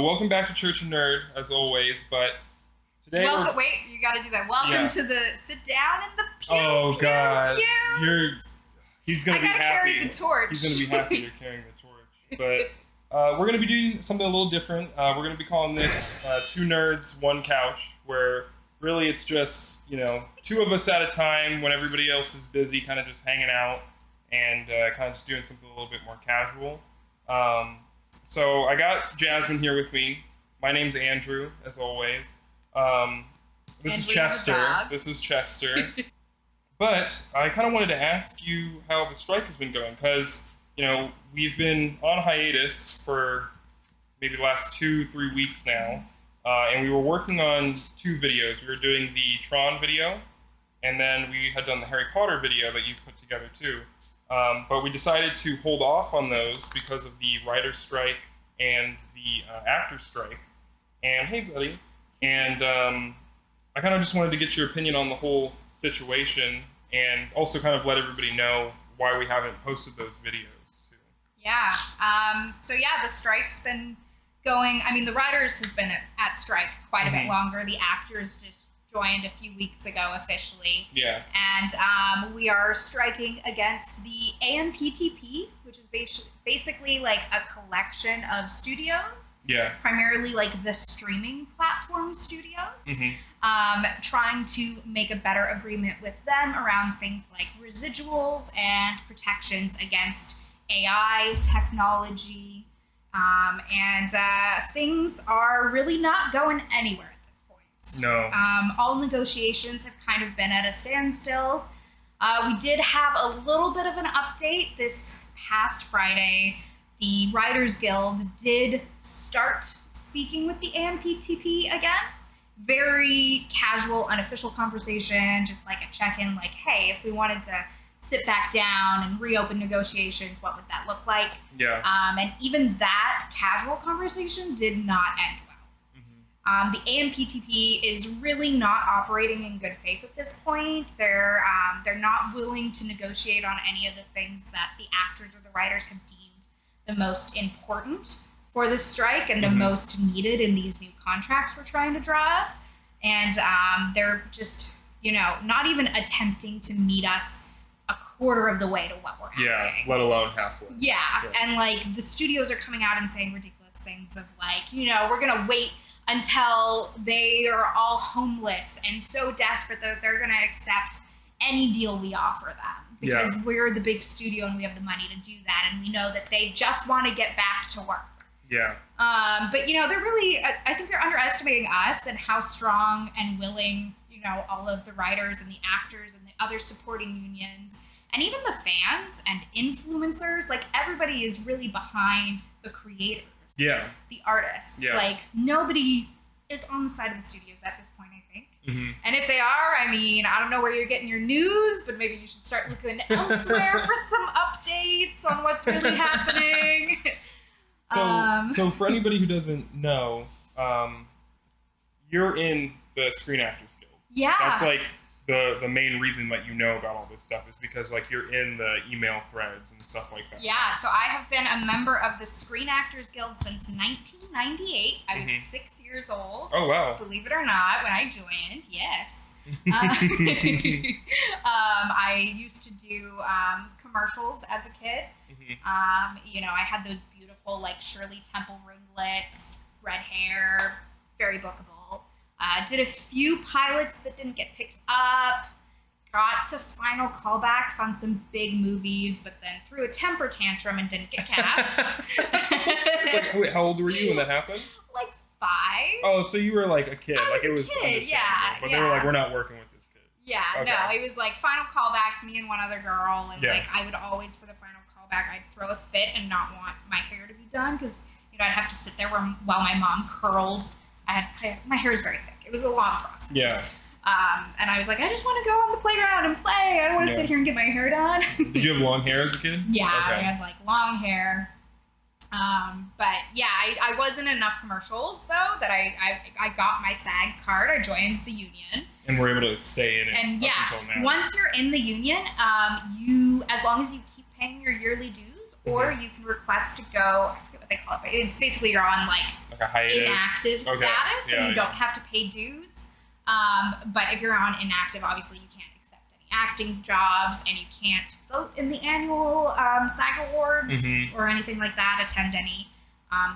Welcome back to Church and Nerd, as always, but today wait, you gotta do that. Welcome to the sit down in the pew. Oh, God. He's gonna be happy. I gotta carry the torch. He's gonna be happy you're carrying the torch. But we're gonna be doing something a little different. We're gonna be calling this Two Nerds, One Couch, where really it's just, two of us at a time when everybody else is busy, kind of just hanging out and kind of just doing something a little bit more casual. So I got Jasmine here with me. My name's Andrew, as always. This is Chester. But I kind of wanted to ask you how the strike has been going, because, we've been on hiatus for maybe the last 2-3 weeks now, and we were working on 2 videos. We were doing the Tron video, and then we had done the Harry Potter video that you put together too. But we decided to hold off on those because of the writer's strike and the actor's strike. And hey, buddy. And I kind of just wanted to get your opinion on the whole situation and also kind of let everybody know why we haven't posted those videos too. Yeah. The strike's been going. I mean, the writers have been at strike quite a bit longer. The actors just joined a few weeks ago officially. Yeah. And we are striking against the AMPTP, which is basically like a collection of studios. Yeah. Primarily like the streaming platform studios. Trying to make a better agreement with them around things like residuals and protections against AI technology. And things are really not going anywhere. No. All negotiations have kind of been at a standstill. We did have a little bit of an update this past Friday. The Writers Guild did start speaking with the AMPTP again. Very casual, unofficial conversation, just like a check-in, like, hey, if we wanted to sit back down and reopen negotiations, what would that look like? Yeah. And even that casual conversation did not end well. The AMPTP is really not operating in good faith at this point. They're not willing to negotiate on any of the things that the actors or the writers have deemed the most important for this strike and the most needed in these new contracts we're trying to draw up. And they're just, not even attempting to meet us a quarter of the way to what we're asking. Yeah, let alone halfway. Yeah, and the studios are coming out and saying ridiculous things of we're gonna wait until they are all homeless and so desperate that they're going to accept any deal we offer them because we're the big studio and we have the money to do that, and we know that they just want to get back to work. Yeah. But they're really, I think they're underestimating us and how strong and willing, all of the writers and the actors and the other supporting unions and even the fans and influencers, everybody is really behind the creators. Yeah. The artists. Yeah. Nobody is on the side of the studios at this point, I think. And if they are, I don't know where you're getting your news, but maybe you should start looking elsewhere for some updates on what's really happening. So for anybody who doesn't know, you're in the Screen Actors Guild. Yeah. That's the main reason that you know about all this stuff is because you're in the email threads and stuff like that. Yeah, so I have been a member of the Screen Actors Guild since 1998. I was 6 years old. Oh, wow. Believe it or not, when I joined, yes. I used to do commercials as a kid. I had those beautiful Shirley Temple ringlets, red hair, very bookable. Did a few pilots that didn't get picked up, got to final callbacks on some big movies, but then threw a temper tantrum and didn't get cast. Wait, how old were you when that happened? 5. Oh, so you were a kid. I was a kid, yeah. But they were we're not working with this kid. Yeah, okay. No, it was final callbacks, me and one other girl, and I would always, for the final callback, I'd throw a fit and not want my hair to be done, because I'd have to sit there while my mom curled. My hair is very thick. It was a long process. Yeah. And I was I just want to go on the playground and play. I don't want to sit here and get my hair done. Did you have long hair as a kid? Yeah, okay. I had long hair. But yeah, I was in enough commercials though that I got my SAG card. I joined the union. And we're able to stay in it. And once you're in the union, you, as long as you keep paying your yearly dues, or you can request to go, I forget what they call it, but it's basically you're on like a hiatus. Inactive status, Yeah, and you don't have to pay dues. But if you're on inactive, obviously you can't accept any acting jobs, and you can't vote in the annual SAG Awards or anything like that. Attend any.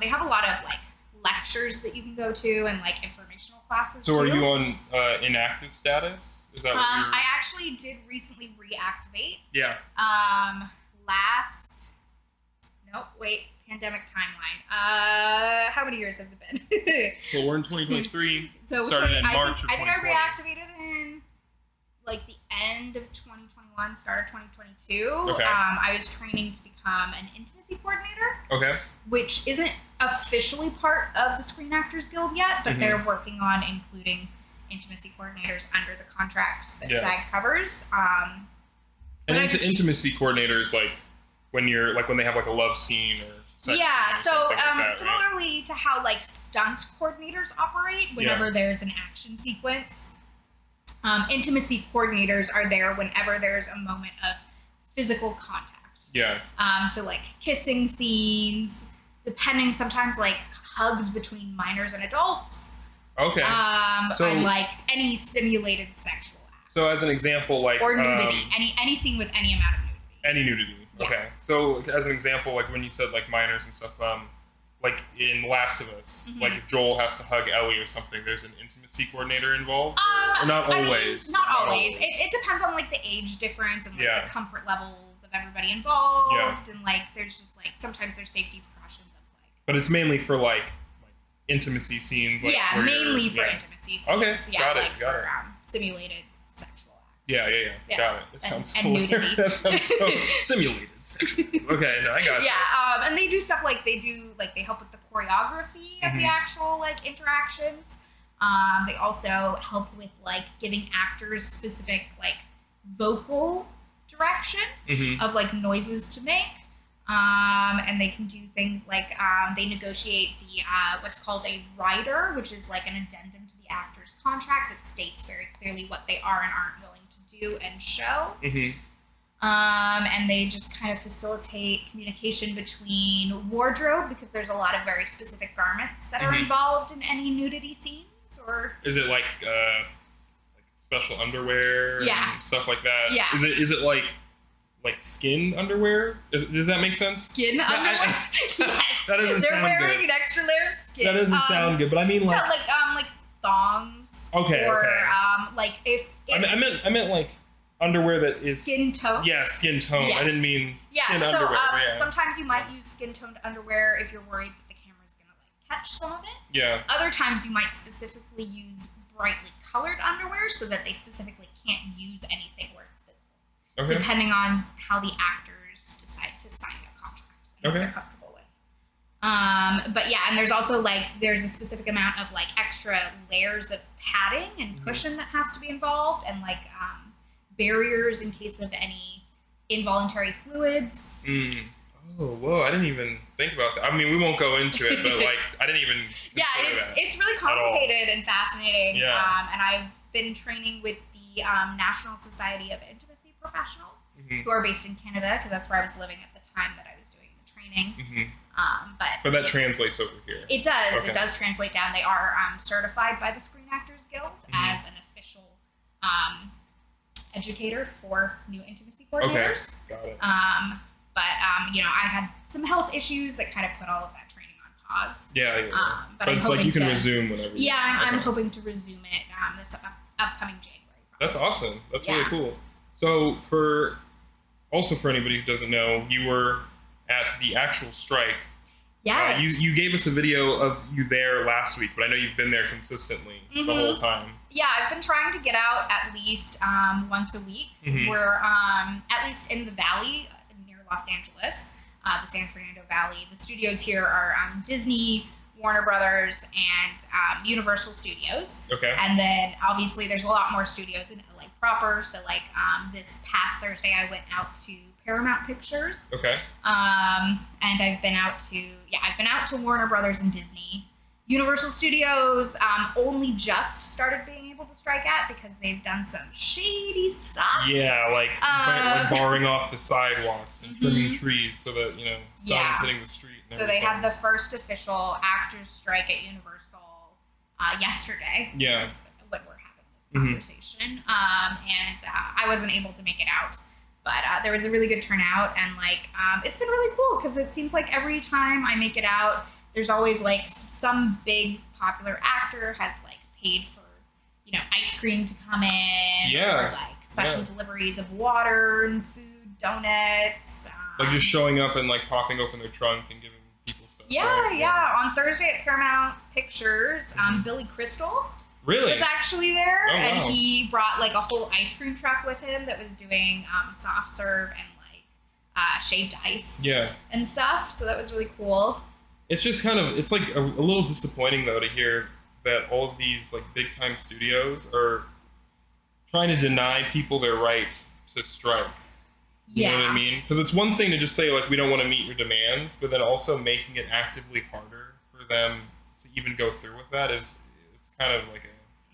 They have a lot of like lectures that you can go to and like informational classes. So too. are you on inactive status? Is that what you're... I actually did recently reactivate. Yeah. Pandemic timeline. How many years has it been? Well, we're in 2023. So started in March of 2020. I think I reactivated in like the end of 2021, start of 2022. Okay. I was training to become an intimacy coordinator. Okay. Which isn't officially part of the Screen Actors Guild yet, but they're working on including intimacy coordinators under the contracts that SAG covers. And intimacy coordinators, like when they have like a love scene or sex scene or something like that, similarly to how like stunt coordinators operate whenever there's an action sequence, intimacy coordinators are there whenever there's a moment of physical contact. Yeah. So like kissing scenes, depending, sometimes like hugs between minors and adults. Okay. And like any simulated sexual acts. So as an example, like or nudity, any scene with any amount of nudity. Any nudity. Yeah. Okay. So as an example, like when you said like minors and stuff, like in Last of Us, like if Joel has to hug Ellie or something, there's an intimacy coordinator involved, or not always. Not always. It depends on like the age difference and like the comfort levels of everybody involved, and like there's just like sometimes there's safety precautions of like. But it's mainly for like intimacy scenes. Like, mainly for intimacy scenes. Okay, got it. Simulated sexual acts. Yeah. Got it. That sounds so nudity. That sounds so simulated. Okay, no, I got it. Yeah, and they do stuff like they help with the choreography of the actual like interactions. They also help with like giving actors specific like vocal direction of like noises to make. And they can do things like they negotiate the what's called a rider, which is like an addendum to the actor's contract that states very clearly what they are and aren't willing to do and show. And they just kind of facilitate communication between wardrobe, because there's a lot of very specific garments that are involved in any nudity scenes. Or is it like special underwear and stuff like that? Yeah. Is it like skin underwear? Does that make sense? Skin underwear? Yes. That doesn't They're sound wearing good. an extra layer of skin. That doesn't sound good, but I mean like like thongs. Okay. Or okay. like if I meant like underwear that is skin toned. Yeah, skin toned. Yes. I didn't mean skin so underwear. Sometimes you might use skin toned underwear if you're worried that the camera's gonna like catch some of it. Yeah. Other times you might specifically use brightly colored underwear so that they specifically can't use anything where it's visible. Okay. Depending on how the actors decide to sign their contracts and what they're comfortable with. But yeah, and there's also there's a specific amount of like extra layers of padding and cushion that has to be involved, and barriers in case of any involuntary fluids. Oh, whoa! I didn't even think about that. I mean, we won't go into it, but I didn't even. It's really complicated and fascinating. Yeah. And I've been training with the National Society of Intimacy Professionals, who are based in Canada, because that's where I was living at the time that I was doing the training. But that translates over here. It does. Okay. It does translate down. They are certified by the Screen Actors Guild as an official educator for new intimacy coordinators. Okay. Got it. But I had some health issues that kind of put all of that training on pause. Yeah. But it's like you can resume whenever. Yeah, I'm hoping to resume it this upcoming January. Probably. That's awesome. That's really cool. So for anybody who doesn't know, you were at the actual strike. Yes. You gave us a video of you there last week, but I know you've been there consistently the whole time. Yeah, I've been trying to get out at least once a week. We're at least in the Valley near Los Angeles, the San Fernando Valley. The studios here are Disney, Warner Brothers, and Universal Studios. Okay. And then obviously there's a lot more studios in LA proper. So this past Thursday I went out to Paramount Pictures. Okay. And I've been out to Warner Brothers and Disney. Universal Studios only just started being able to strike at because they've done some shady stuff. Yeah, like barring off the sidewalks and trimming trees so that sun's hitting the streets. So they had the first official actors strike at Universal yesterday. Yeah. When we're having this conversation. And I wasn't able to make it out. But there was a really good turnout, and like it's been really cool because it seems like every time I make it out, there's always like some big popular actor has like paid for, you know, ice cream to come in, or like special deliveries of water and food, donuts. Like just showing up and like popping open their trunk and giving people stuff. Yeah, right? yeah. On Thursday at Paramount Pictures, Billy Crystal. Really? Was actually there, and wow. he brought like a whole ice cream truck with him that was doing soft serve and like shaved ice and stuff. So that was really cool. It's just kind of, it's like a little disappointing though to hear that all of these like big time studios are trying to deny people their right to strike. You know what I mean? Because it's one thing to just say like we don't want to meet your demands, but then also making it actively harder for them to even go through with that is, it's kind of like a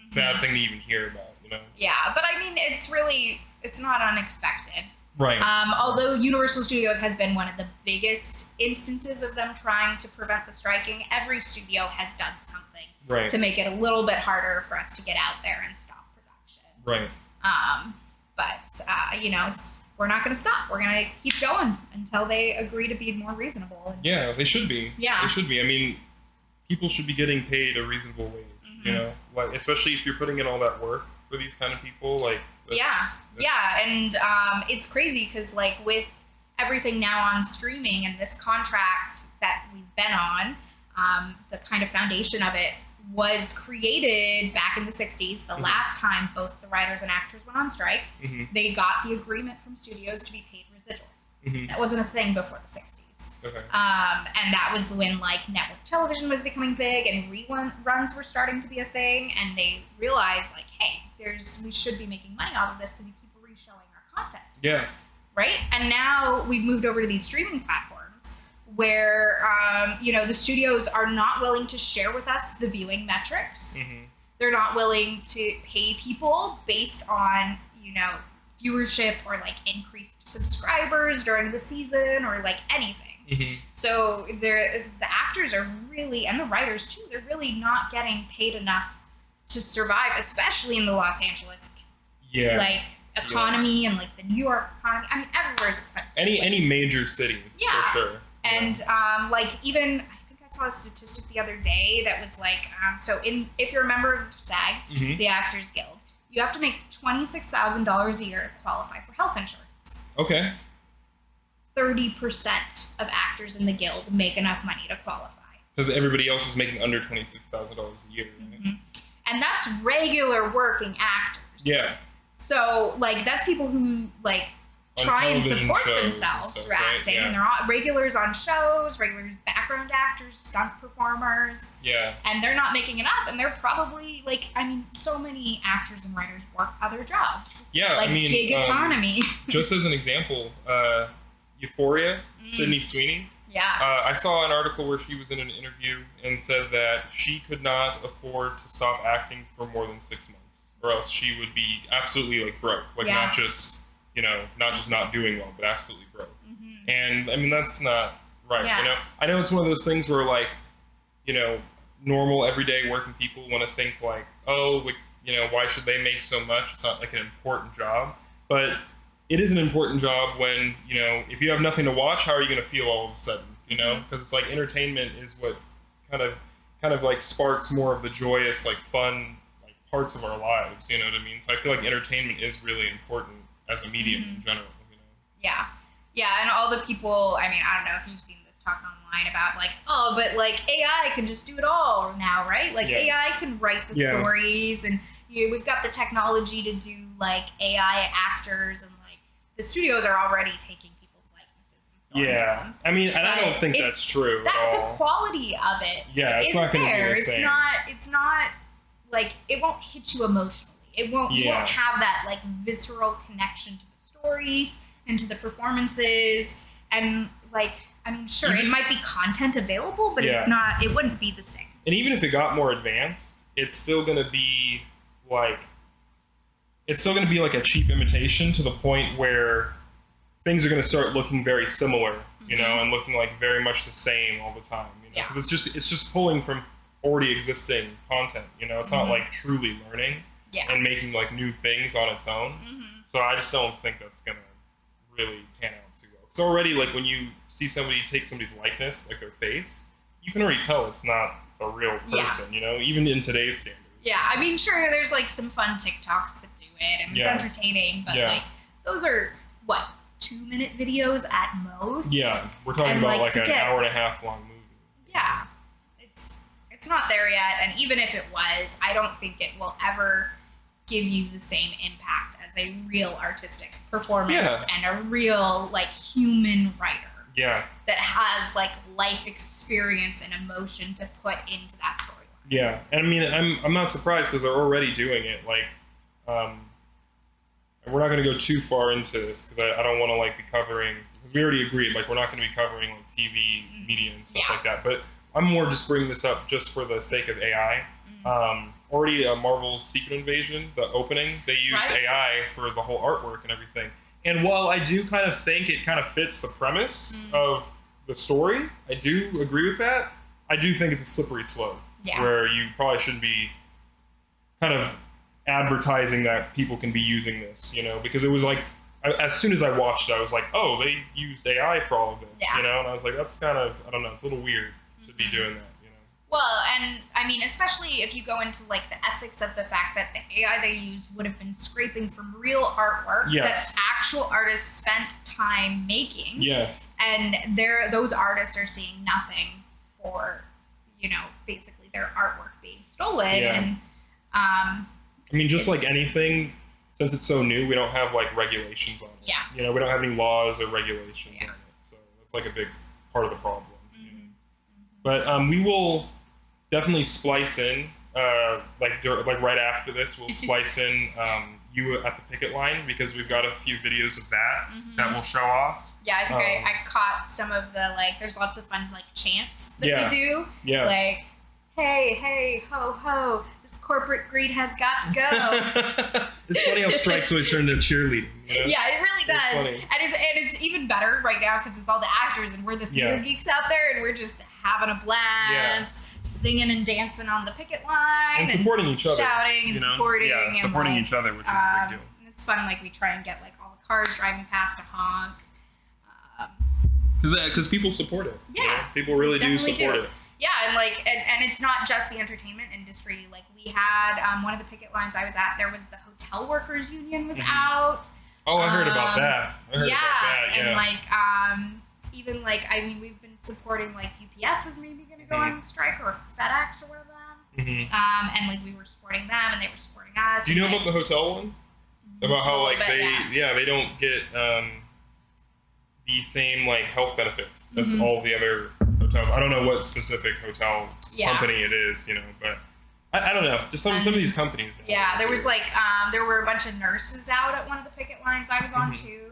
sad thing to even hear about, you know? Yeah, but I mean, it's not unexpected. Right. Although Universal Studios has been one of the biggest instances of them trying to prevent the striking, every studio has done something to make it a little bit harder for us to get out there and stop production. Right. But you know, we're not going to stop. We're going to keep going until they agree to be more reasonable. Yeah, they should be. Yeah. They should be. I mean, people should be getting paid a reasonable wage. You know, like especially if you're putting in all that work for these kind of people, like and it's crazy because like with everything now on streaming and this contract that we've been on, the kind of foundation of it was created back in the 60s. The last time both the writers and actors went on strike, they got the agreement from studios to be paid residuals. That wasn't a thing before the 60s. Okay. And that was when like network television was becoming big and reruns were starting to be a thing, and they realized like, hey, we should be making money off of this because you keep re-showing our content. Yeah. Right? And now we've moved over to these streaming platforms where you know, the studios are not willing to share with us the viewing metrics. They're not willing to pay people based on, you know, viewership or like increased subscribers during the season or like anything. So the actors are really, and the writers too, they're really not getting paid enough to survive, especially in the Los Angeles like economy and like the New York economy. I mean, everywhere's expensive. Any major city, for sure. And like even I think I saw a statistic the other day that was like so if you're a member of SAG, the Actors Guild, you have to make $26,000 a year to qualify for health insurance. Okay. 30% of actors in the guild make enough money to qualify. Because everybody else is making under $26,000 a year. Right? And that's regular working actors. Yeah. So like that's people who like try and support themselves through acting. And they're all regulars on shows, regular background actors, stunt performers. Yeah. And they're not making enough. And they're probably like, I mean, so many actors and writers work other jobs. Yeah. Like I mean, gig economy. Just as an example, Euphoria, Sydney Sweeney. Yeah. I saw an article where she was in an interview and said that she could not afford to stop acting for more than 6 months, or else she would be absolutely like broke. Like not just, you know, not just not doing well, but absolutely broke. And I mean, that's not right. You know, I know it's one of those things where like, you know, normal everyday working people want to think like, oh, like, you know, why should they make so much? It's not like an important job, but it is an important job when, you know, if you have nothing to watch, how are you going to feel all of a sudden, you know? Because it's like entertainment is what kind of like sparks more of the joyous, like fun, like parts of our lives, you know what I mean? So I feel like entertainment is really important as a medium in general, you know? Yeah. Yeah, and all the people, I mean, I don't know if you've seen this talk online about like, oh, but like AI can just do it all now, right? Like AI can write the stories, and we've got the technology to do like AI actors, and like the studios are already taking people's likenesses and storing them. I mean, and I don't think that's true at all. The quality of it it's not going to be the same. It's not like, it won't hit you emotionally. You won't have that like visceral connection to the story and to the performances, and like, I mean, sure, it might be content available, but it wouldn't be the same. And even if it got more advanced, it's still going to be like a cheap imitation, to the point where things are going to start looking very similar you know, and looking like very much the same all the time, you know, Yeah. because it's just pulling from already existing content, you know, it's not like truly learning and making like new things on its own. So I just don't think that's gonna really pan out too well. So already, like when you see somebody take somebody's likeness, like their face, you can already tell it's not a real person, you know, even in today's standards. Yeah, I mean, sure, there's like some fun TikToks that do it, and it's entertaining, but like those are what, 2-minute videos at most. Yeah, we're talking about like an hour and a half long movie. Yeah, it's not there yet, and even if it was, I don't think it will ever give you the same impact as a real artistic performance and a real like human writer. Yeah. That has like life experience and emotion to put into that storyline. Yeah, and I mean, I'm not surprised because they're already doing it. Like, we're not going to go too far into this because I don't want to like be covering, because we already agreed like we're not going to be covering like TV media and stuff like that. But I'm more just bringing this up just for the sake of AI. Already Marvel's Secret Invasion, the opening, they used AI for the whole artwork and everything. And while I do kind of think it kind of fits the premise of the story, I do agree with that. I do think it's a slippery slope where you probably shouldn't be kind of advertising that people can be using this, you know, because it was like, as soon as I watched it, I was like, oh, they used AI for all of this, you know, and I was like, that's kind of, I don't know, it's a little weird to be doing that. Well, and I mean, especially if you go into like the ethics of the fact that the AI they used would have been scraping from real artwork that actual artists spent time making. Yes. And those artists are seeing nothing for, you know, basically their artwork being stolen. Yeah. And I mean, just like anything, since it's so new, we don't have like regulations on it. Yeah. You know, we don't have any laws or regulations on it. So that's like a big part of the problem. But we will definitely splice in, like right after this, we'll splice in you at the picket line, because we've got a few videos of that that we'll show off. Yeah, I think I caught some of the, like, there's lots of fun, like, chants that we do. Yeah. Like, hey, hey, ho, ho, this corporate greed has got to go. It's funny how strikes always turn into cheerleading. You know? Yeah, it really does. And it's even better right now because it's all the actors and we're the theater geeks out there and we're just having a blast, singing and dancing on the picket line. And supporting each other. Shouting and supporting. Yeah, and supporting like, each other, which is a big deal. It's fun, like we try and get like all the cars driving past to honk. Because people support it. Yeah. You know? People really do support it. Yeah, and like, and it's not just the entertainment industry. Like we had one of the picket lines I was at. There was the hotel workers union was out. Oh, I heard about that. And like, even like, I mean, we've been supporting like UPS was maybe going to go on strike, or FedEx or one of them. And like we were supporting them, and they were supporting us. Do you know about the hotel one? About how like they don't get the same like health benefits as all the other hotels. I don't know what specific hotel company it is, you know, but I don't know. Just some of these companies. Yeah, there was like there were a bunch of nurses out at one of the picket lines I was on too,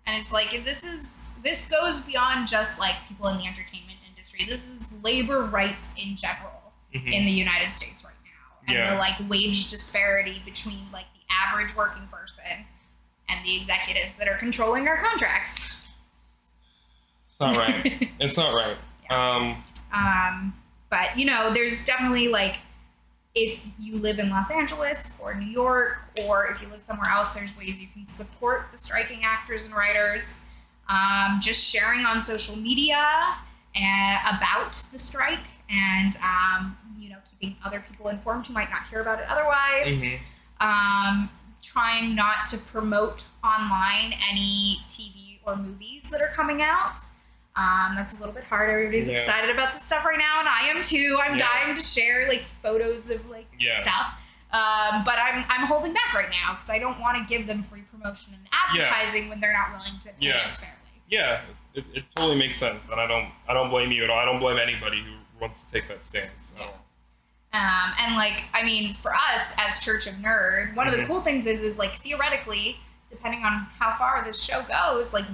and it's like this goes beyond just like people in the entertainment industry. This is labor rights in general in the United States right now, and the like wage disparity between like the average working person and the executives that are controlling our contracts. It's not right. It's not right. But you know, there's definitely like, if you live in Los Angeles or New York, or if you live somewhere else, there's ways you can support the striking actors and writers. Just sharing on social media about the strike, and you know, keeping other people informed who might not hear about it otherwise. Trying not to promote online any TV or movies that are coming out. That's a little bit hard. Everybody's excited about this stuff right now, and I am too. I'm dying to share like photos of like stuff. But I'm holding back right now because I don't want to give them free promotion and advertising when they're not willing to pay us fairly. Yeah, it totally makes sense, and I don't blame you at all. I don't blame anybody who wants to take that stance. So. And like, I mean, for us as Church of Nerd, one of the cool things is like theoretically, depending on how far this show goes, like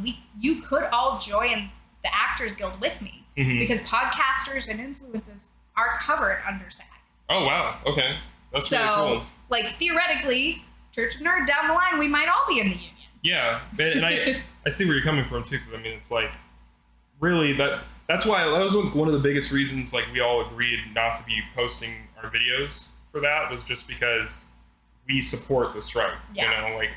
you could all join the Actors Guild with me, because podcasters and influencers are covered under SAG. Oh wow, okay, that's really cool. Like theoretically, Church of Nerd down the line, we might all be in the union. Yeah, and I see where you're coming from too, because I mean, it's like really that's why that was one of the biggest reasons like we all agreed not to be posting our videos for that, was just because we support the strike. You know, like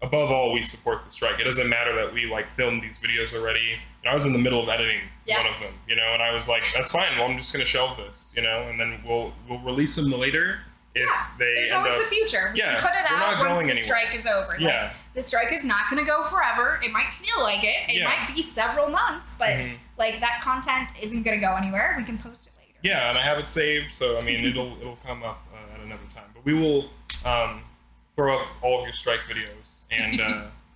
above all, we support the strike. It doesn't matter that we like filmed these videos already. And I was in the middle of editing one of them, you know, and I was like, that's fine. Well, I'm just going to shelve this, you know, and then we'll release them later if they there's end always up, the future. We can put it out once the strike is over. Yeah. Like, the strike is not going to go forever. It might feel like it. It might be several months, but like that content isn't going to go anywhere. We can post it later. Yeah, and I have it saved, so I mean, it'll come up at another time. But we will throw up all of your strike videos, and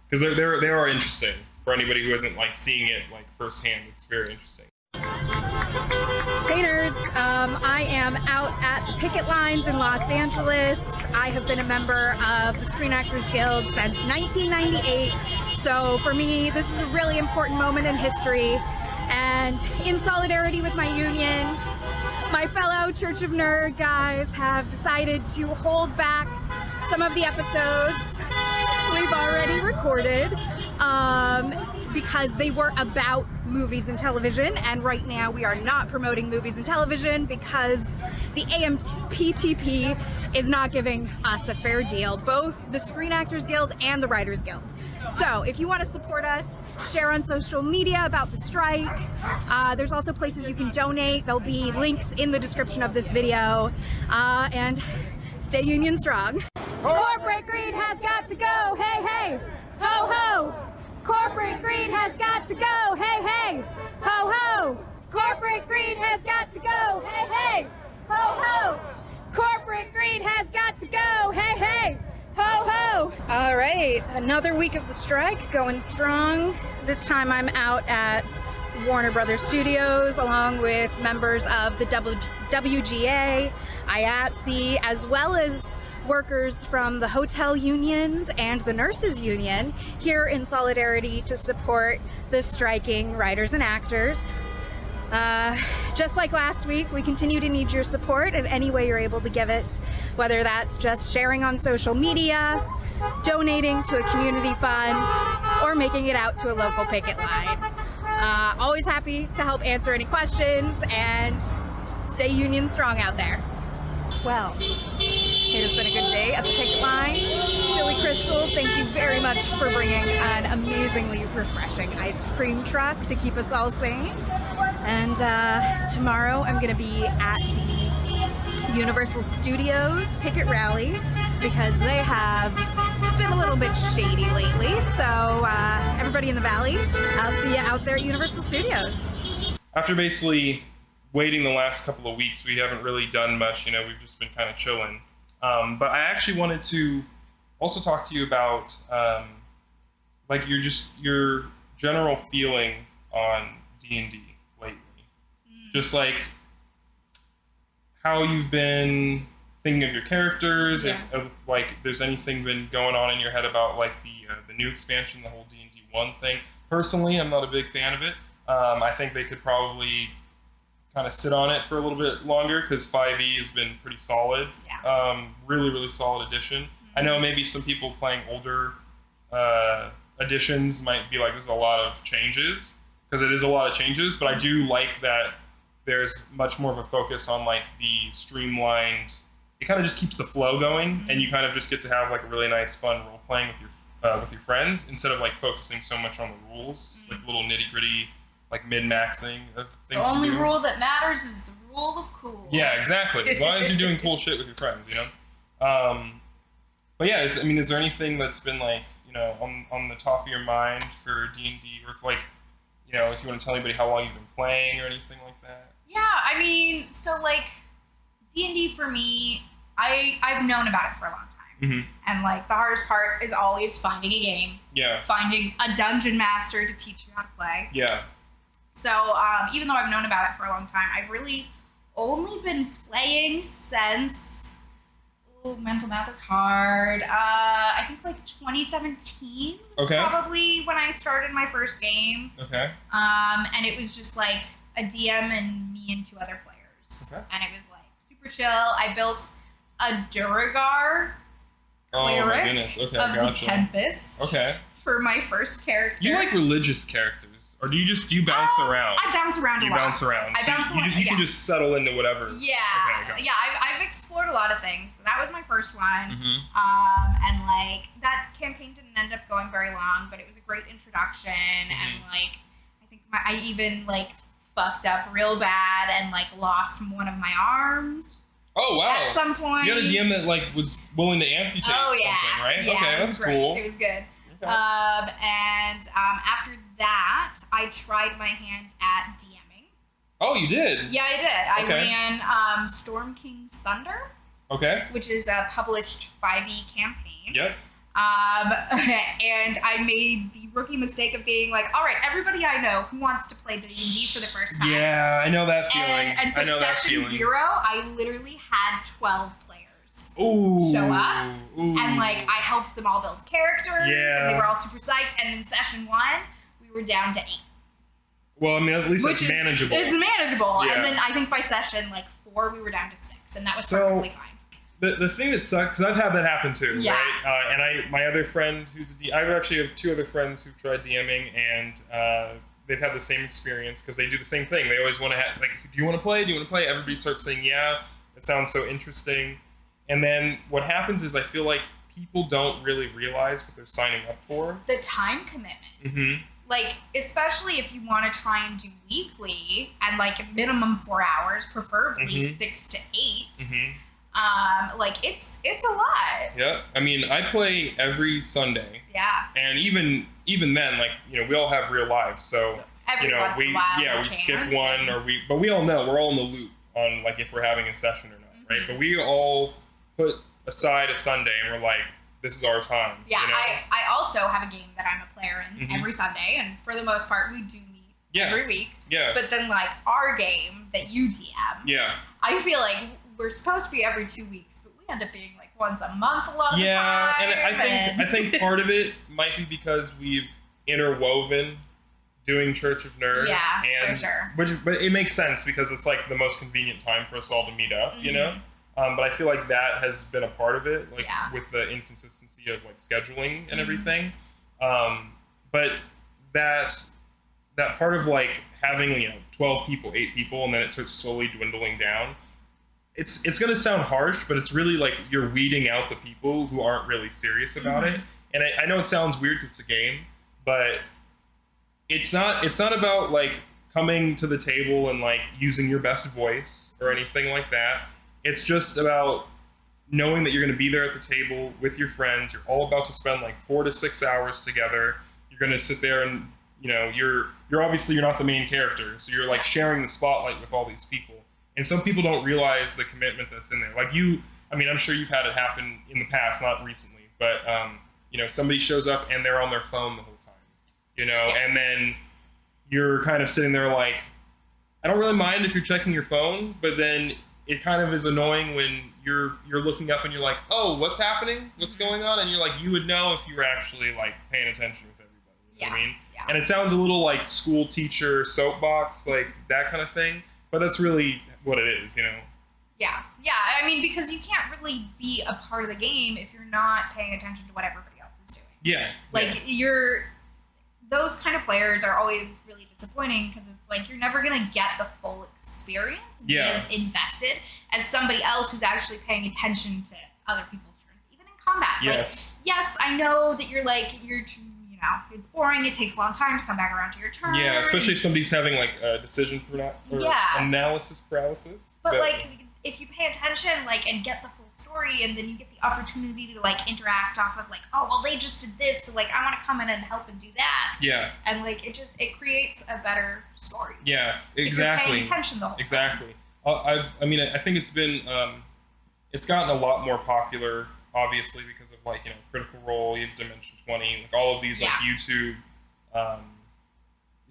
because they are interesting for anybody who isn't like seeing it like firsthand. It's very interesting. Hey nerds, I am out at the Picket Lines in Los Angeles. I have been a member of the Screen Actors Guild since 1998, so for me this is a really important moment in history, and in solidarity with my union, my fellow Church of Nerd guys have decided to hold back some of the episodes we've already recorded because they were about movies and television, and right now we are not promoting movies and television because the AMPTP is not giving us a fair deal, both the Screen Actors Guild and the Writers Guild. So if you want to support us, share on social media about the strike. There's also places you can donate. There'll be links in the description of this video, and stay union strong. Corporate greed has got to go, hey hey, ho ho! Corporate greed has got to go, hey hey, ho ho! Corporate greed has got to go, hey hey, ho ho! Corporate greed has got to go, hey hey, ho ho! All right, another week of the strike going strong. This time I'm out at Warner Brothers Studios along with members of the WGA, IATSE, as well as workers from the hotel unions and the nurses union here in solidarity to support the striking writers and actors. Just like last week, we continue to need your support in any way you're able to give it, whether that's just sharing on social media, donating to a community fund, or making it out to a local picket line. Always happy to help answer any questions, and stay union strong out there. Well, it has been a good day at the Picket Line. Billy Crystal, thank you very much for bringing an amazingly refreshing ice cream truck to keep us all sane. And tomorrow I'm going to be at the Universal Studios Picket Rally because they have been a little bit shady lately. So everybody in the Valley, I'll see you out there at Universal Studios. After basically waiting the last couple of weeks, we haven't really done much, you know, we've just been kind of chilling. But I actually wanted to also talk to you about like your general feeling on D&D lately. Just like how you've been thinking of your characters, if like there's anything been going on in your head about like the new expansion, the whole D&D 1 thing. Personally, I'm not a big fan of it. I think they could probably kind of sit on it for a little bit longer because 5e has been pretty solid. Really, really solid addition. I know maybe some people playing older editions might be like, this is a lot of changes, because it is a lot of changes, but I do like that there's much more of a focus on like the streamlined, it kind of just keeps the flow going, and you kind of just get to have like a really nice fun role playing with your friends instead of like focusing so much on the rules, like little nitty gritty like min-maxing of things. The only rule that matters is the rule of cool. Yeah, exactly. As long as you're doing cool shit with your friends, you know. But yeah, I mean, is there anything that's been like, you know, on the top of your mind for D&D, or if like, you know, if you want to tell anybody how long you've been playing or anything like that? Yeah, I mean, so like D&D for me, I've known about it for a long time. And like the hardest part is always finding a game. Yeah. Finding a dungeon master to teach you how to play. Yeah. So even though I've known about it for a long time, I've really only been playing since, mental math is hard. I think like 2017 was probably when I started my first game. And it was just like a DM and me and 2 other players. And it was like super chill. I built a Duragar cleric of the Tempest for my first character. You like religious characters. or do you bounce around? I bounce around a lot. You bounce around. I bounce around. You can just settle into whatever. Yeah, okay. yeah. I've explored a lot of things. So that was my first one, and like that campaign didn't end up going very long, but it was a great introduction, and like I think I even like fucked up real bad and like lost one of my arms. Oh wow! At some point, you had a DM that like was willing to amputate something, right? Yeah, okay, that's great. cool. It was good. Okay. And after that, I tried my hand at DMing. Oh, you did? Yeah, I did. Okay. I ran Storm King's Thunder. Okay. Which is a published 5e campaign. Yep. And I made the rookie mistake of being like, all right, everybody I know who wants to play D&D for the first time. Yeah, I know that feeling. And so session 0, I literally had 12 players show up. And like I helped them all build characters. Yeah. And they were all super psyched. And then session 1, we were down to 8. Well, I mean, at least it's manageable. It's manageable. Yeah. And then I think by session 4, we were down to 6. And that was perfectly fine. The thing that sucks, because I've had that happen too, yeah. right? And my other friend who's I actually have 2 other friends who've tried DMing, and they've had the same experience because they do the same thing. They always want to have, like, do you want to play? Do you want to play? Everybody starts saying, yeah, it sounds so interesting. And then what happens is I feel like people don't really realize what they're signing up for. The time commitment. Like, especially if you want to try and do weekly and like minimum 4 hours, preferably 6 to 8. Like it's a lot. Yeah, I mean, I play every Sunday. Yeah. And even then, like, you know, we all have real lives, so every once in a while we skip one, but we all know we're all in the loop on like if we're having a session or not, right? But we all put aside a Sunday and we're like, this is our time. Yeah, you know? I also have a game that I'm a player in every Sunday, and for the most part, we do meet every week. Yeah. But then like our game that you DM. Yeah. I feel like we're supposed to be every 2 weeks, but we end up being like once a month a lot of the time. Yeah, and I think part of it might be because we've interwoven doing Church of Nerd. Yeah, and, for sure. But it makes sense because it's like the most convenient time for us all to meet up, you know? But I feel like that has been a part of it, like with the inconsistency of like scheduling and everything. But that part of like having, you know, 12 people, 8 people, and then it starts slowly dwindling down. It's going to sound harsh, but it's really like you're weeding out the people who aren't really serious about it. And I know it sounds weird because it's a game, but it's not about like coming to the table and like using your best voice or anything like that. It's just about knowing that you're going to be there at the table with your friends. You're all about to spend like 4 to 6 hours together. You're going to sit there and, you know, you're obviously you're not the main character, so you're like sharing the spotlight with all these people. And some people don't realize the commitment that's in there. Like you, I mean, I'm sure you've had it happen in the past, not recently, but you know, somebody shows up and they're on their phone the whole time, you know, and then you're kind of sitting there like, I don't really mind if you're checking your phone, but then it kind of is annoying when you're looking up and you're like, oh, what's happening? What's going on? And you're like, you would know if you were actually like paying attention with everybody. You know what I mean? Yeah. And it sounds a little like school teacher soapbox, like that kind of thing, but that's really what it is, you know? Yeah. I mean, because you can't really be a part of the game if you're not paying attention to what everybody else is doing. Yeah. Like those kind of players are always really disappointing because it's like you're never gonna get the full experience and be as invested as somebody else who's actually paying attention to other people's turns, even in combat. Yes. Like, yes, I know that you're you know, it's boring. It takes a long time to come back around to your turn. Yeah, especially if somebody's having like a decision analysis paralysis. But like, if you pay attention, like, and get the full story, and then you get the opportunity to like interact off of like, oh, well, they just did this, so like, I want to come in and help and do that. Yeah. And like, it creates a better story. Yeah, exactly. If you're paying attention the whole time. I mean, I think it's been, it's gotten a lot more popular, obviously, because of like, you know, Critical Role, you have Dimension 20, like all of these like YouTube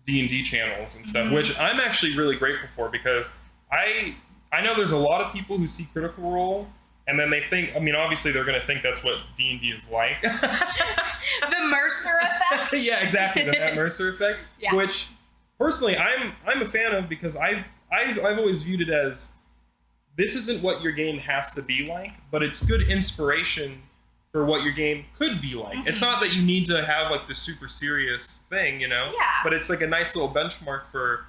D&D channels and stuff, which I'm actually really grateful for because I know there's a lot of people who see Critical Role and then they think, I mean, obviously they're going to think that's what D&D is like. The Mercer effect? Yeah, exactly, the Matt Mercer effect, which personally I'm a fan of because I've always viewed it as this isn't what your game has to be like, but it's good inspiration for what your game could be like. It's not that you need to have like the super serious thing, you know? Yeah. But it's like a nice little benchmark for,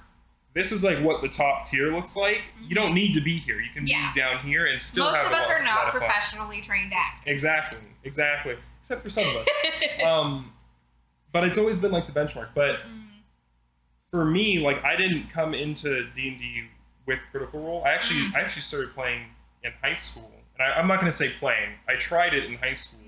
this is like what the top tier looks like. You don't need to be here. You can be down here and still Most have of us a lot, are not of professionally trained actors. Exactly. Except for some of us. But it's always been like the benchmark. But for me, like I didn't come into D&D with Critical Role. I actually started playing in high school. And I'm not going to say playing. I tried it in high school.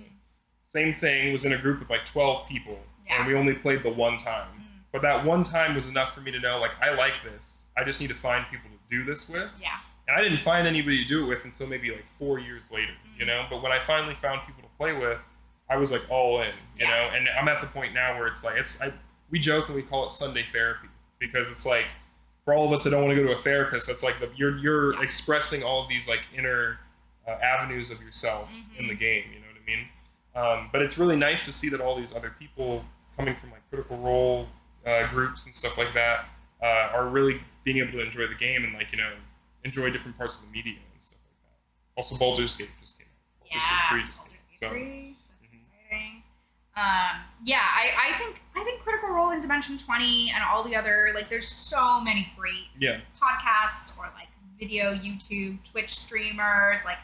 Same thing, was in a group with like 12 people. And we only played the one time. But that one time was enough for me to know, like, I like this. I just need to find people to do this with. Yeah. And I didn't find anybody to do it with until maybe like 4 years later, you know? But when I finally found people to play with, I was like all in, you know? And I'm at the point now where it's like, we joke and we call it Sunday therapy, because it's like, for all of us that don't want to go to a therapist, that's like, you're expressing all of these like inner avenues of yourself in the game, you know what I mean? But it's really nice to see that all these other people coming from like Critical Role groups and stuff like that are really being able to enjoy the game and like, you know, enjoy different parts of the media and stuff like that. Also, Baldur's Gate just came out. Baldur's Gate 3 just came out. So, 3. That's exciting. I think Critical Role in Dimension 20 and all the other, like, there's so many great podcasts or like video, YouTube, Twitch streamers. Like,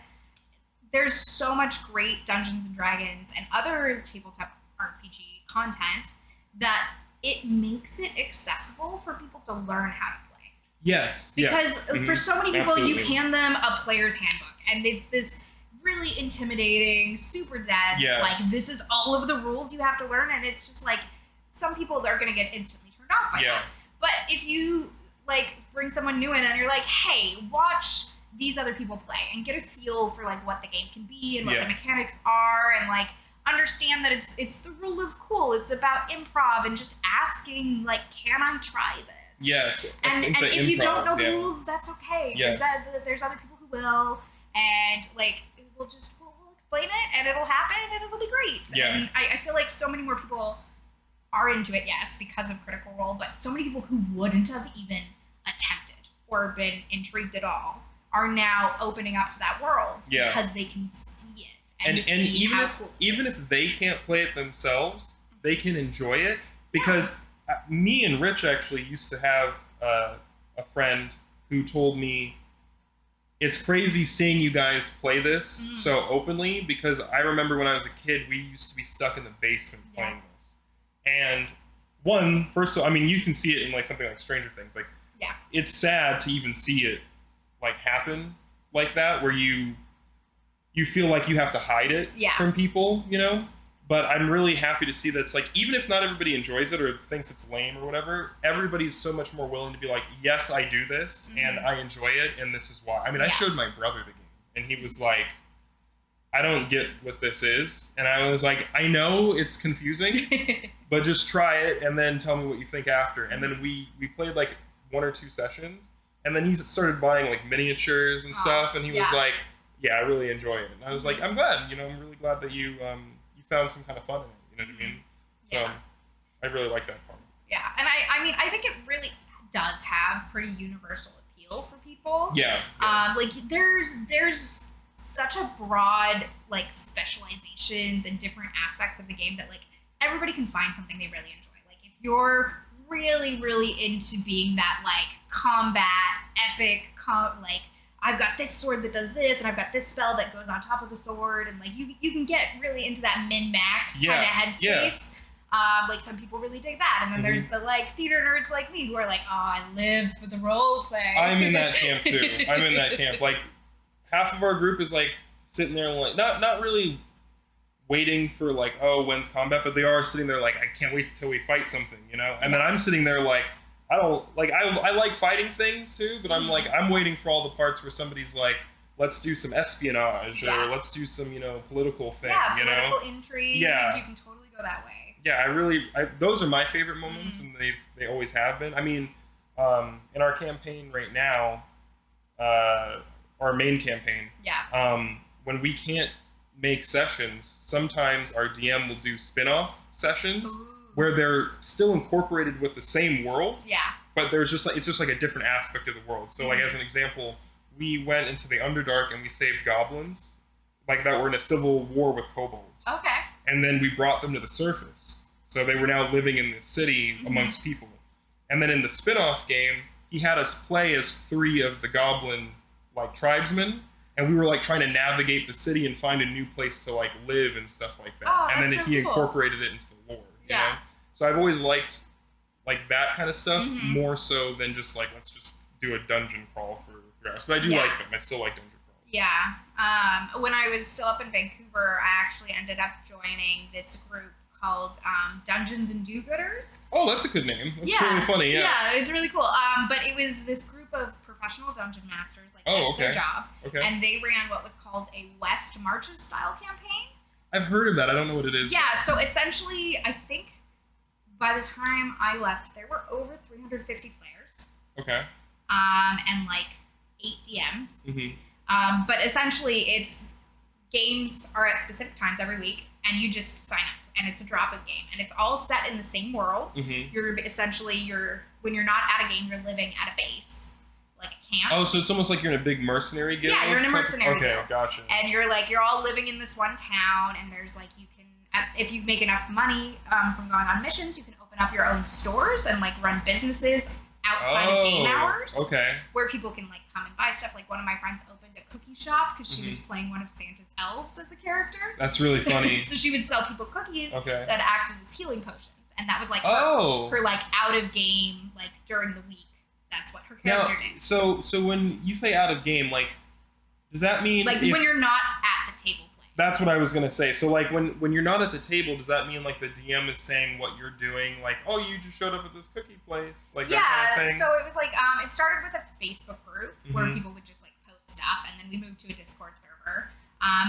there's so much great Dungeons and Dragons and other tabletop RPG content that it makes it accessible for people to learn how to play. Yes. Because for so many people, you hand them a player's handbook, and it's this really intimidating, super dense, like, this is all of the rules you have to learn, and it's just like, some people are going to get instantly turned off by that. But if you, like, bring someone new in and you're like, hey, watch these other people play and get a feel for, like, what the game can be and what the mechanics are, and, like, understand that it's the rule of cool. It's about improv and just asking, like, can I try this? Yes. And if you don't know the rules, that's okay. Because there's other people who will, and, like, we'll explain it, and it'll happen, and it'll be great. Yeah. And I feel like so many more people are into it, yes, because of Critical Role, but so many people who wouldn't have even attempted or been intrigued at all are now opening up to that world because they can see it. And even if they can't play it themselves, they can enjoy it, because me and Rich actually used to have a friend who told me, it's crazy seeing you guys play this so openly, because I remember when I was a kid, we used to be stuck in the basement playing this. And you can see it in like something like Stranger Things. Like, it's sad to even see it like happen like that, where you feel like you have to hide it from people, you know? But I'm really happy to see that it's like, even if not everybody enjoys it or thinks it's lame or whatever, everybody's so much more willing to be like, yes, I do this and I enjoy it, and this is why. I mean, I showed my brother the game and he was like, I don't get what this is. And I was like, I know it's confusing, but just try it and then tell me what you think after. And then we played like 1 or 2 sessions, and then he started buying like miniatures and stuff, and he was like, yeah, I really enjoy it. And I was like, I'm glad, you know, I'm really glad that you found some kind of fun in it, you know what I mean? So I really like that part. Yeah, and I mean, I think it really does have pretty universal appeal for people. Yeah. Like, there's such a broad, like, specializations and different aspects of the game that, like, everybody can find something they really enjoy. Like, if you're really, really into being that, like, combat, epic, like, I've got this sword that does this, and I've got this spell that goes on top of the sword, and, like, you can get really into that min-max kind of headspace. Like, some people really dig that, and then there's the, like, theater nerds like me who are like, oh, I live for the role play. I'm in that camp too. I'm in that camp. Like, half of our group is like sitting there, like, not really waiting for like, oh, when's combat, but they are sitting there like, I can't wait till we fight something, you know. And then I'm sitting there like, I like fighting things too, but I'm like, I'm waiting for all the parts where somebody's like, let's do some espionage or let's do some, you know, political thing, you know? Political intrigue. Yeah. You can totally go that way. Yeah, those are my favorite moments, and they always have been. I mean, in our campaign right now, our main campaign, when we can't make sessions, sometimes our DM will do spin-off sessions where they're still incorporated with the same world, but there's just like, it's just like a different aspect of the world. So like, as an example, we went into the Underdark and we saved goblins like that were in a civil war with kobolds. Okay. And then we brought them to the surface. So they were now living in the city amongst people. And then in the spin-off game, he had us play as 3 of the goblin like tribesmen, and we were like trying to navigate the city and find a new place to like live and stuff like that. Oh, and then that's he so cool. incorporated it into the lore. You know? So I've always liked like that kind of stuff more so than just like let's just do a dungeon crawl for 3 hours. But I do like them. I still like dungeon crawls. Yeah. When I was still up in Vancouver, I actually ended up joining this group called Dungeons and Do-Gooders. Oh, that's a good name. That's really funny. Yeah. Yeah, it's really cool. But it was this group of professional dungeon masters, like that's their job. Okay. And they ran what was called a West Marches style campaign. I've heard of that. I don't know what it is. Yeah, so essentially, I think by the time I left, there were over 350 players. Okay. And like 8 DMs. But essentially, it's games are at specific times every week, and you just sign up, and it's a drop-in game, and it's all set in the same world. You're essentially when you're not at a game, you're living at a base, like a camp. Oh, so it's almost like you're in a big mercenary guild. Yeah, you're in a mercenary guild. Okay, gotcha. And you're all living in this one town, and there's like if you make enough money from going on missions, you can open up your own stores and like run businesses outside of game hours. Okay. Where people can like come and buy stuff. Like one of my friends opened a cookie shop because she was playing one of Santa's elves as a character. That's really funny. So she would sell people cookies that acted as healing potions, and that was like her like out of game, like during the week. That's what her character did. So when you say out of game, like, does that mean like when you're not at the table playing? That's what I was gonna say. So like when you're not at the table, does that mean like the DM is saying what you're doing? Like, oh, you just showed up at this cookie place, like that kind of thing? So it was like it started with a Facebook group where people would just like post stuff, and then we moved to a Discord server.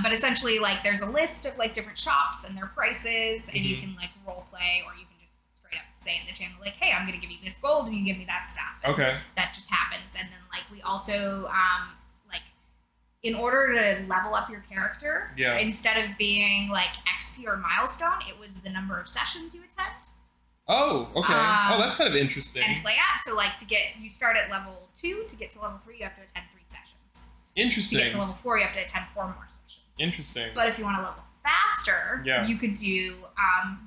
But essentially, like, there's a list of like different shops and their prices, and you can like role play, or you can just straight up say in the channel like, hey, I'm gonna give you this gold, and you give me that stuff. And that just happens. And then like we also in order to level up your character, instead of being like XP or milestone, it was the number of sessions you attend. Oh, okay. That's kind of interesting. And play at. So like you start at level 2, to get to level 3, you have to attend 3 sessions. Interesting. To get to level 4, you have to attend 4 more sessions. Interesting. But if you want to level faster, you could do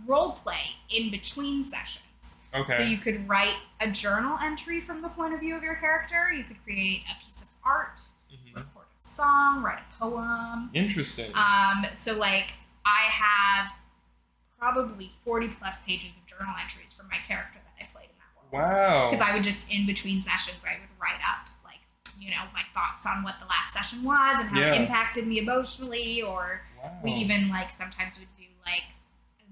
role play in between sessions. Okay. So you could write a journal entry from the point of view of your character. You could create a piece of art, record a song, write a poem. Interesting. So like I have probably 40 plus pages of journal entries from my character that I played in that world. Wow. Because I would just, in between sessions, I would write up like, my thoughts on what the last session was and how it impacted me emotionally, or we even like sometimes would do like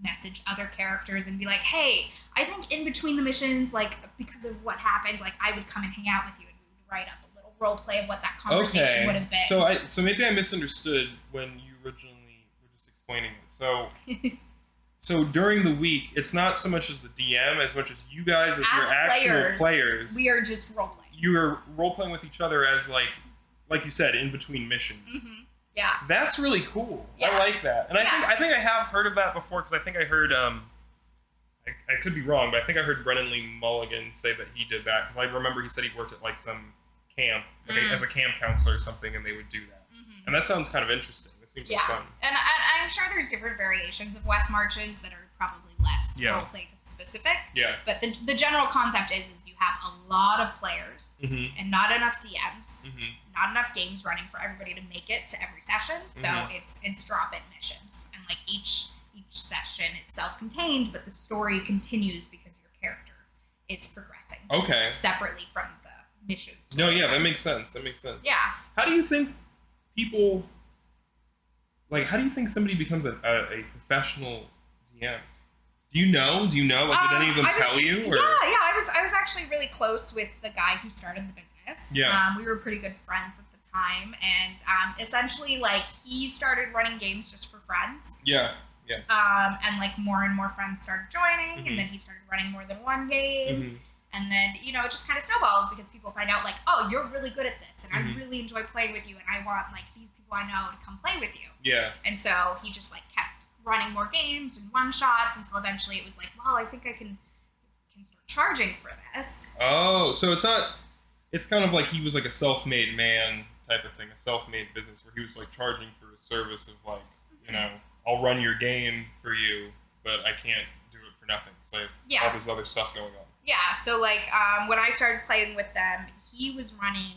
message other characters and be like, hey, I think in between the missions, like because of what happened, like I would come and hang out with you, and we would write up a little role play of what that conversation would have been. So maybe I misunderstood when you originally were just explaining it. So during the week, it's not so much as the DM as much as you guys as your actual players. We are just role playing. You are role playing with each other as like you said, in between missions. Yeah. That's really cool. I like that. And I think I have heard of that before, because I think I heard I could be wrong, but I think I heard Brennan Lee Mulligan say that he did that, because I remember he said he worked at like some camp, as a camp counselor or something, and they would do that. And that sounds kind of interesting. It seems like fun. And I'm sure there's different variations of West Marches that are probably less role-play specific. Yeah. But the general concept is you have a lot of players and not enough DMs, not enough games running for everybody to make it to every session. So it's drop-in missions, and like each session is self-contained, but the story continues because your character is progressing. Okay. Separately from the missions. No, yeah, that makes sense. Yeah. How do you think people, like, how do you think somebody becomes a professional DM? Do you know? Like, did any of them tell you? Or? Yeah. I was actually really close with the guy who started the business. Yeah. We were pretty good friends at the time, and essentially, like, he started running games just for friends. Yeah. And like more and more friends started joining, and then he started running more than one game. And then, it just kind of snowballs, because people find out, like, oh, you're really good at this, and I really enjoy playing with you, and I want, like, these people I know to come play with you. Yeah. And so he just, like, kept running more games and one-shots until eventually it was like, well, I think I can start charging for this. Oh, so it's kind of like he was, like, a self-made man type of thing, a self-made business where he was like charging for a service of like, you know, I'll run your game for you, but I can't do it for nothing because I have all this other stuff going on. Yeah, so like when I started playing with them, he was running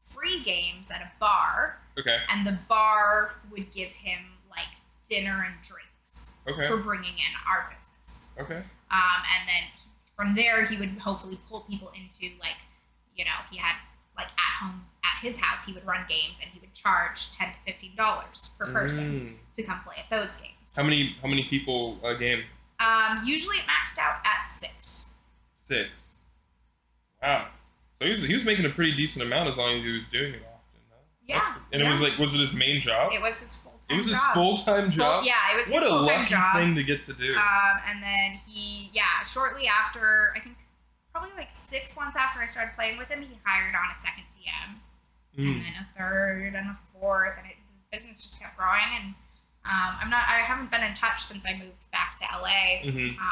free games at a bar. Okay. And the bar would give him like dinner and drinks for bringing in our business. Okay. And then from there, he would hopefully pull people into like, you know, he had like at home at his house, he would run games and he would charge $10 to $15 per person to come play at those games. How many people a game? Usually it maxed out at 6. 6. Wow. So he was making a pretty decent amount as long as he was doing it often, huh? Yeah. And it was like, was it his main job? It was his full-time job. It was his full-time job? Yeah, it was his full-time job. What a lucky thing to get to do. And then shortly after, I think probably like 6 months after I started playing with him, he hired on a second DM. And then a third and a fourth, and the business just kept growing. And I haven't been in touch since I moved back to LA.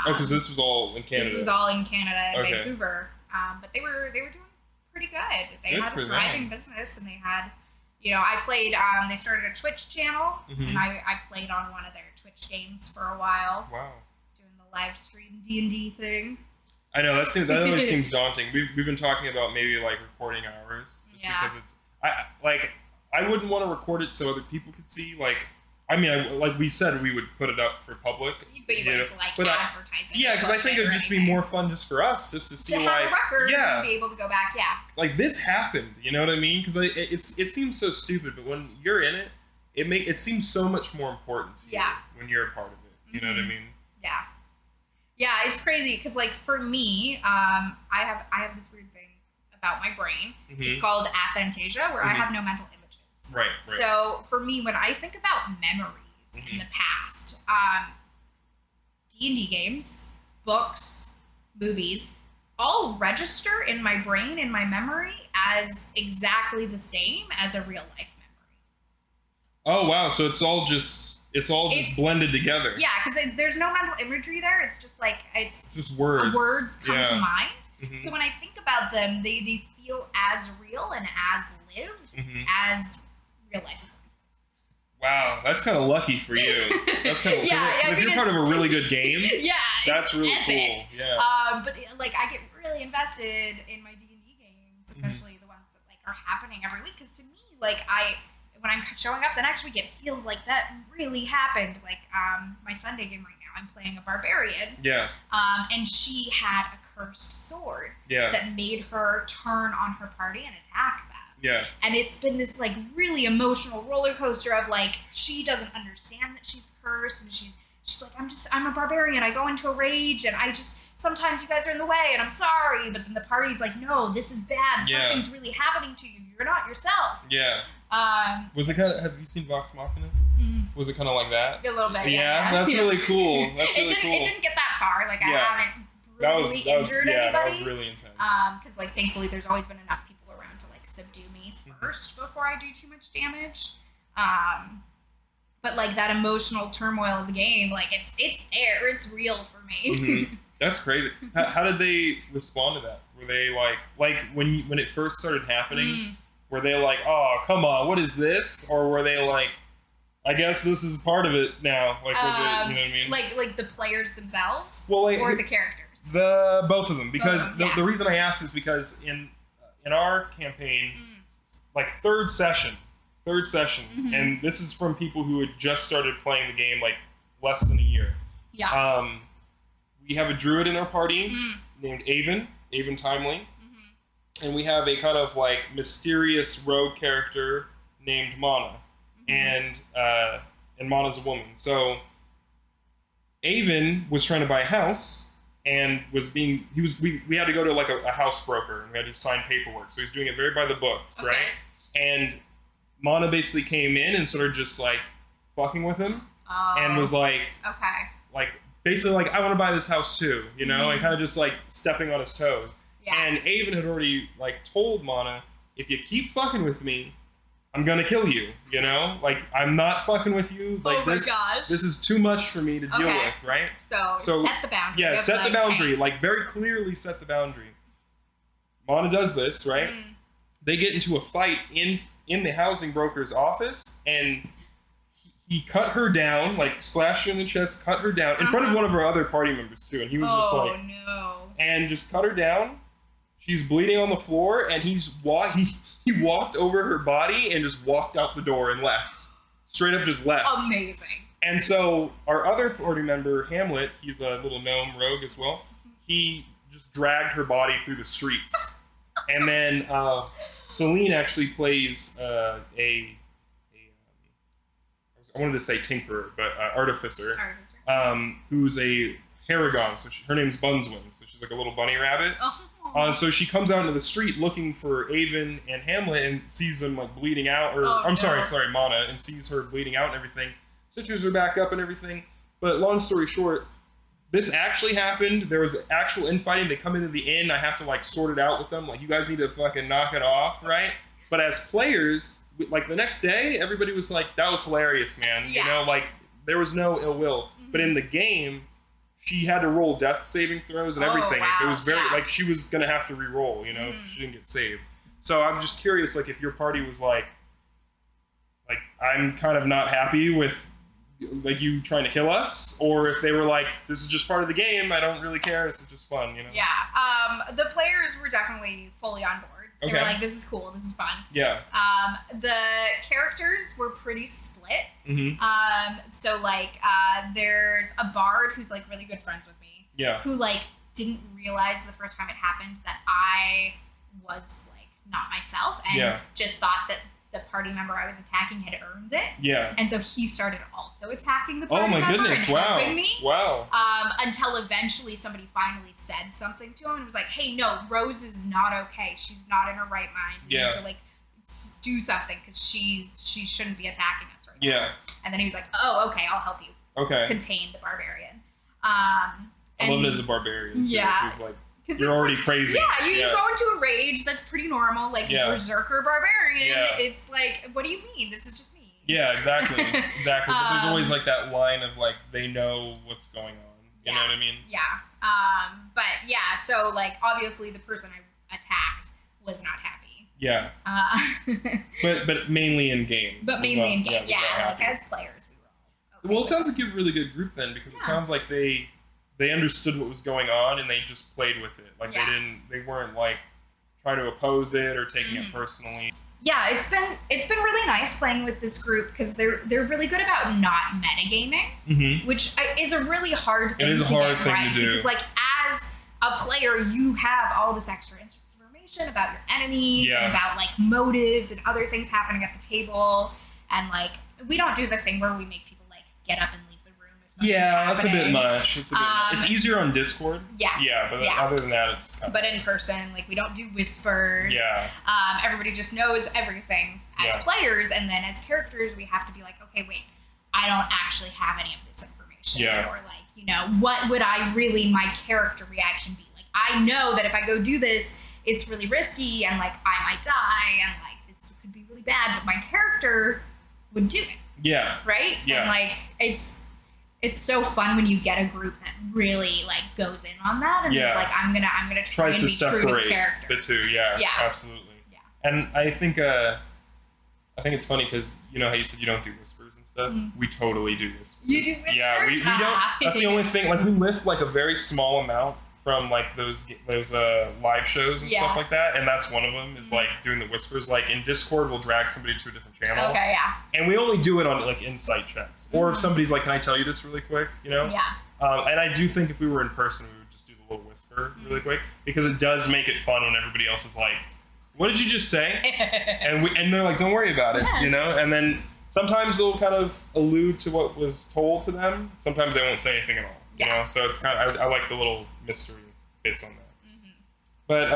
Because this was all in Canada. This was all in Canada and Vancouver. But they were doing pretty good. They had a thriving business, and they had, you know, I played. They started a Twitch channel, and I played on one of their Twitch games for a while. Wow. Doing the live stream D&D thing. I know that always seems daunting. We've been talking about maybe like recording hours, just because it's I wouldn't want to record it so other people could see. Like, I mean, like we said, we would put it up for public. But you wouldn't advertising. Yeah, because I think it would just be more fun just for us, just to see to have a record and be able to go back. Yeah. Like this happened, you know what I mean? Because it seems so stupid, but when you're in it, it seems so much more important to you when you're a part of it. You know what I mean? Yeah. Yeah, it's crazy because like for me, I have this weird thing about my brain. It's called aphantasia, where I have no mental images. Right. So for me, when I think about memories in the past, D&D games, books, movies, all register in my brain, in my memory, as exactly the same as a real life memory. Oh wow! So it's all just blended together. Yeah, because there's no mental imagery there. It's just like it's just words. Words come to mind. So when I think about them, they feel as real and as lived as real life occurrences. Wow, that's kind of lucky for you. That's kind of if you're part of a really good game. Yeah, that's really epic. Cool. Yeah. But like I get really invested in my D&D games, especially the ones that like are happening every week. Because to me, like when I'm showing up the next week, it feels like that really happened. Like my Sunday game right now, I'm playing a barbarian. Yeah. And she had a cursed sword. Yeah. That made her turn on her party and attack them. Yeah. And it's been this like really emotional roller coaster of like she doesn't understand that she's cursed, and she's like, I'm a barbarian. I go into a rage, and sometimes you guys are in the way, and I'm sorry. But then the party's like, no, this is bad. Something's really happening to you. You're not yourself. Yeah. Was it kind of? Have you seen Vox Machina? Was it kind of like that? A little bit. Yeah, that's really cool. That's really cool. It didn't get that far. Like I haven't brutally injured anybody. That was really intense. Because like thankfully there's always been enough people around to like subdue me first before I do too much damage. But like that emotional turmoil of the game, like it's there. It's real for me. That's crazy. How did they respond to that? Were they like when it first started happening? Were they like, oh, come on, what is this? Or were they like, I guess this is part of it now? Like, was it, you know what I mean? Like the players themselves? Well, or the characters? Both of them. Because the reason I asked is because in our campaign, like third session, and this is from people who had just started playing the game like less than a year. Yeah. We have a druid in our party named Avon Timely. And we have a kind of like mysterious rogue character named Mana, and Mana's a woman. So Avon was trying to buy a house, and we had to go to like a house broker, and we had to sign paperwork. So he's doing it very by the books, right? And Mana basically came in and started just like fucking with him, and was like, like basically like, I want to buy this house too, you know, and kind of just like stepping on his toes. Yeah. And Avon had already like told Mana, if you keep fucking with me, I'm gonna kill you. You know, like I'm not fucking with you. Like this is too much for me to deal with, right? So set the boundary. Yeah, set the boundary. Like very clearly set the boundary. Mana does this, right? They get into a fight in the housing broker's office, and he cut her down, like slashed her in the chest, cut her down in front of one of our other party members too, and he was just like, and just cut her down. She's bleeding on the floor, and he walked over her body and just walked out the door and left. Straight up just left. Amazing. And so our other party member, Hamlet, he's a little gnome rogue as well. He just dragged her body through the streets. And then Celine actually plays I wanted to say tinkerer, but artificer. Who's a Haragon. So her name's Bunswing. So she's like a little bunny rabbit. So she comes out into the street looking for Avon and Hamlet and sees them like bleeding out, or sorry, Mana, and sees her bleeding out and everything. Stitches her back up and everything. But long story short, this actually happened. There was actual infighting. They come into the inn. I have to like sort it out with them. Like, you guys need to fucking knock it off, right? But as players, like the next day, everybody was like, that was hilarious, man. Yeah. You know, like there was no ill will. Mm-hmm. But in the game, she had to roll death saving throws and everything. Wow. It was very like she was gonna have to re-roll, you know, if she didn't get saved. So I'm just curious, like, if your party was like I'm kind of not happy with like you trying to kill us, or if they were like, this is just part of the game, I don't really care, this is just fun, you know? Yeah. The players were definitely fully on board. They were like, this is cool, this is fun. Yeah. The characters were pretty split. So like, there's a bard who's like really good friends with me. Yeah. Who like didn't realize the first time it happened that I was like not myself, and just thought that the party member I was attacking had earned it. Yeah. And so he started also attacking the party member. Oh my goodness, and helping me. Wow. Until eventually somebody finally said something to him and was like, hey, no, Rose is not okay. She's not in her right mind. We need to like do something because she shouldn't be attacking us right now. And then he was like, oh, okay, I'll help you contain the barbarian. I love it as a barbarian too. He's like, you're already like, crazy. Yeah, you go into a rage. That's pretty normal. Like berserker barbarian. It's like, what do you mean? This is just me. Yeah, exactly. Exactly. But there's always like that line of like, they know what's going on. You know what I mean? Yeah. But yeah, so like obviously the person I attacked was not happy. Yeah. But mainly in game. But mainly in game. Yeah, like as players we were all okay. Well, it sounds like you have a really good group then, because it sounds like they understood what was going on and they just played with it. Like they weren't like trying to oppose it or taking it personally. Yeah, it's been really nice playing with this group because they're really good about not metagaming, which is a really hard thing to get right. Because like as a player, you have all this extra information about your enemies and about like motives and other things happening at the table, and like we don't do the thing where we make people like get up and that's a bit much. It's easier on Discord. But other than that, it's kind of... But in person, like, we don't do whispers. Everybody just knows everything as players, and then as characters, we have to be like, okay, wait, I don't actually have any of this information. Or like, you know, what would my character reaction be? Like, I know that if I go do this, it's really risky, and like, I might die, and like, this could be really bad, but my character would do it. Right? And like, it's so fun when you get a group that really like goes in on that and is like, I'm gonna try and be true to character. The two, absolutely. And I think it's funny because you know how you said you don't do whispers and stuff. We totally do whispers. You do whispers? Yeah, we don't. That's the only thing. Like we lift like a very small amount from like those live shows and stuff like that, and that's one of them is like doing the whispers. Like in Discord, we'll drag somebody to a different channel. Okay, and we only do it on like insight checks, or if somebody's like, "Can I tell you this really quick?" You know. And I do think if we were in person, we would just do the little whisper really quick because it does make it fun when everybody else is like, "What did you just say?" and they're like, "Don't worry about it," you know. And then sometimes they'll kind of allude to what was told to them. Sometimes they won't say anything at all. You know, so it's kind of I like the little mystery bits on that. But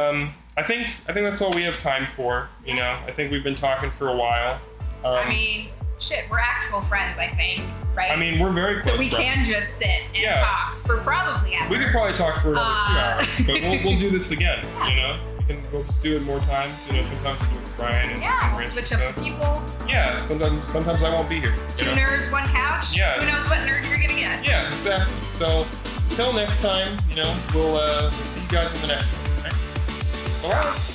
I think that's all we have time for. You know, I think we've been talking for a while. I mean, shit, we're actual friends. I think, right? I mean, we're very close. So we can just sit and talk for probably hours. We could probably talk for another 2 hours, but we'll do this again. You know, we'll just do it more times. You know, sometimes we'll do it with Brian. And we'll switch up the people. Yeah, sometimes I won't be here. Two nerds, one couch. Yeah. Who knows what nerd you're gonna get? Yeah, exactly. So until next time, you know, we'll see you guys in the next one. Okay? All right.